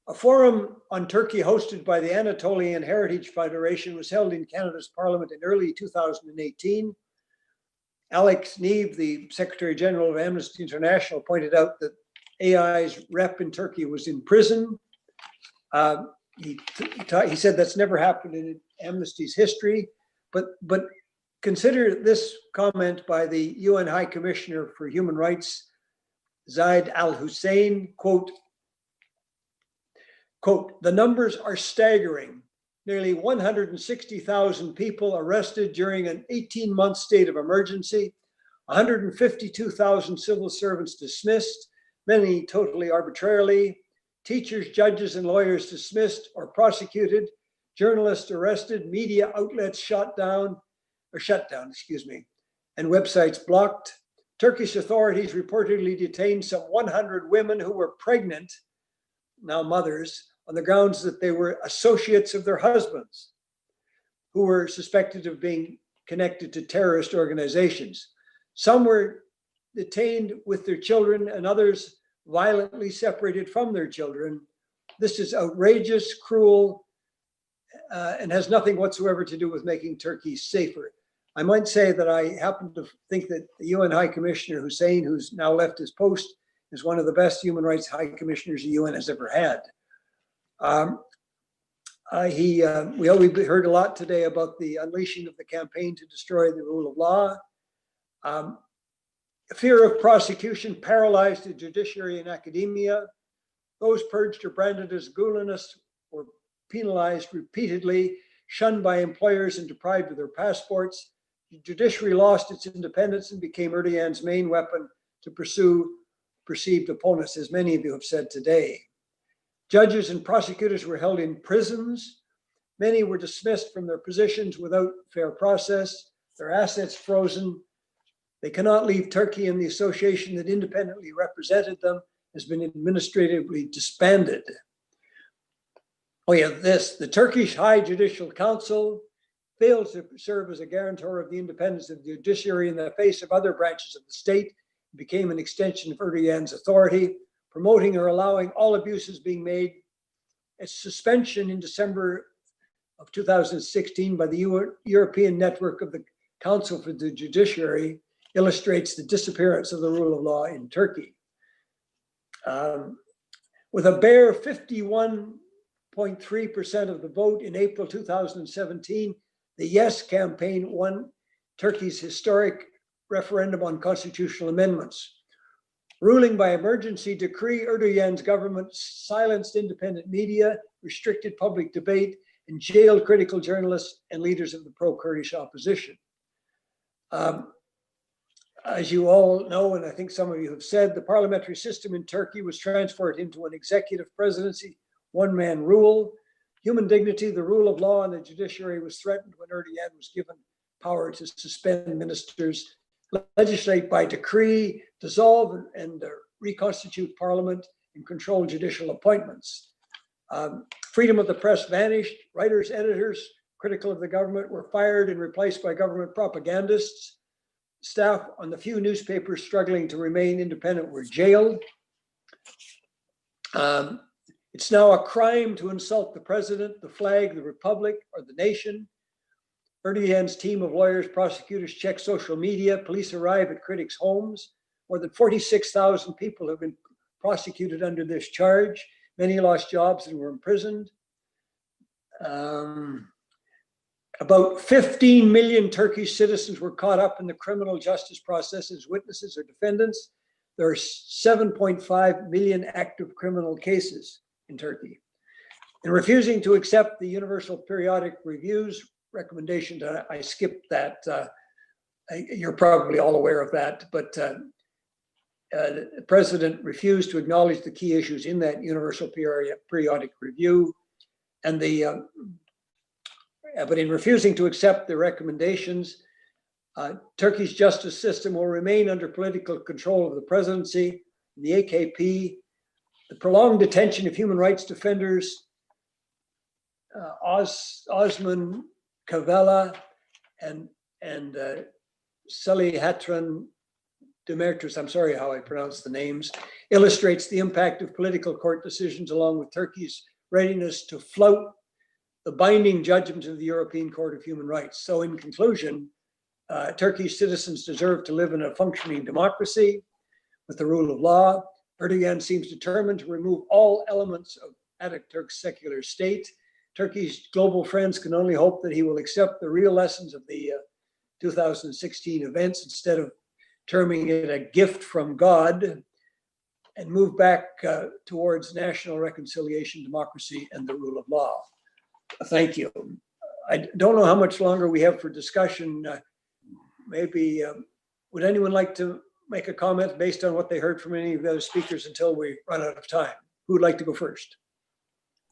A forum on Turkey hosted by the Anatolian Heritage Federation was held in Canada's Parliament in early 2018. Alex Neve, the Secretary General of Amnesty International, pointed out that AI's rep in Turkey was in prison. He said that's never happened in Amnesty's history, but consider this comment by the UN High Commissioner for Human Rights, Zaid al-Hussein, quote, "The numbers are staggering. Nearly 160,000 people arrested during an 18-month state of emergency, 152,000 civil servants dismissed, many totally arbitrarily, teachers, judges, and lawyers dismissed or prosecuted, journalists arrested, media outlets shut down, and websites blocked. Turkish authorities reportedly detained some 100 women who were pregnant, now mothers, on the grounds that they were associates of their husbands, who were suspected of being connected to terrorist organizations. Some were detained with their children and others violently separated from their children. This is outrageous, cruel, and has nothing whatsoever to do with making Turkey safer." I might say that I happen to think that the UN High Commissioner Hussein, who's now left his post, is one of the best human rights high commissioners the UN has ever had. We heard a lot today about the unleashing of the campaign to destroy the rule of law. Fear of prosecution paralyzed the judiciary and academia. Those purged or branded as Gulenists were penalized repeatedly, shunned by employers and deprived of their passports. The judiciary lost its independence and became Erdogan's main weapon to pursue perceived opponents, as many of you have said today. Judges and prosecutors were held in prisons. Many were dismissed from their positions without fair process, their assets frozen. They cannot leave Turkey, and the association that independently represented them has been administratively disbanded. The Turkish High Judicial Council failed to serve as a guarantor of the independence of the judiciary in the face of other branches of the state. It became an extension of Erdogan's authority, promoting or allowing all abuses being made. Its suspension in December of 2016 by the European Network of the Council for the Judiciary illustrates the disappearance of the rule of law in Turkey. With a bare 51.3% of the vote in April 2017, the Yes campaign won Turkey's historic referendum on constitutional amendments. Ruling by emergency decree, Erdogan's government silenced independent media, restricted public debate, and jailed critical journalists and leaders of the pro-Kurdish opposition. As you all know, and I think some of you have said, the parliamentary system in Turkey was transferred into an executive presidency, one-man rule. Human dignity, the rule of law, and the judiciary was threatened when Erdogan was given power to suspend ministers, legislate by decree, dissolve and reconstitute parliament, and control judicial appointments. Freedom of the press vanished. Writers, editors, critical of the government were fired and replaced by government propagandists. Staff on the few newspapers struggling to remain independent were jailed. It's now a crime to insult the president, the flag, the republic, or the nation. Erdogan's team of lawyers, prosecutors check social media. Police arrive at critics' homes. More than 46,000 people have been prosecuted under this charge. Many lost jobs and were imprisoned. About 15 million Turkish citizens were caught up in the criminal justice process as witnesses or defendants. There are 7.5 million active criminal cases in Turkey. In refusing to accept the Universal Periodic Review's recommendation, I skipped that. You're probably all aware of that, but the president refused to acknowledge the key issues in that Universal Periodic Review, and but in refusing to accept the recommendations, Turkey's justice system will remain under political control of the presidency, the AKP. The prolonged detention of human rights defenders, Osman Kavala and Salihattin Demetrius, I'm sorry how I pronounce the names, illustrates the impact of political court decisions along with Turkey's readiness to flout the binding judgment of the European Court of Human Rights. So in conclusion, Turkey's citizens deserve to live in a functioning democracy with the rule of law. Erdogan seems determined to remove all elements of Ataturk's secular state. Turkey's global friends can only hope that he will accept the real lessons of the 2016 events instead of terming it a gift from God, and move back towards national reconciliation, democracy, and the rule of law. Thank you. I don't know how much longer we have for discussion. Maybe, would anyone like to make a comment based on what they heard from any of the other speakers until we run out of time? Who would like to go first?